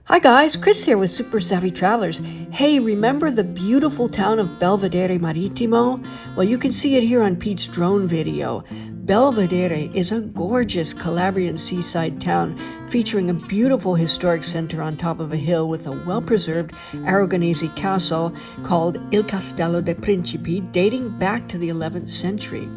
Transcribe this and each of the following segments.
Hi guys, Chris here with Super Savvy Travelers. Hey, remember the beautiful town of Belvedere Marittimo? Well, you can see it here on Pete's drone video. Belvedere is a gorgeous Calabrian seaside town featuring a beautiful historic center on top of a hill with a well-preserved Aragonese castle called Il Castello dei Principi dating back to the 11th century.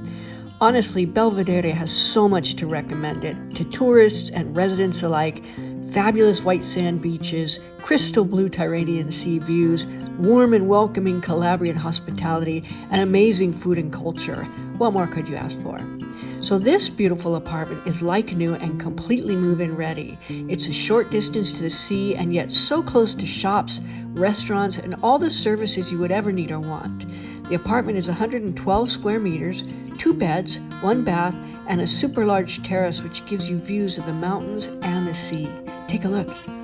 Honestly, Belvedere has so much to recommend it to tourists and residents alike. Fabulous white sand beaches, crystal blue Tyrrhenian sea views, warm and welcoming Calabrian hospitality, and amazing food and culture. What more could you ask for? So this beautiful apartment is like new and completely move-in ready. It's a short distance to the sea and yet so close to shops, restaurants, and all the services you would ever need or want. The apartment is 112 square meters, 2 beds, 1 bath, and a super large terrace which gives you views of the mountains and the sea. Take a look.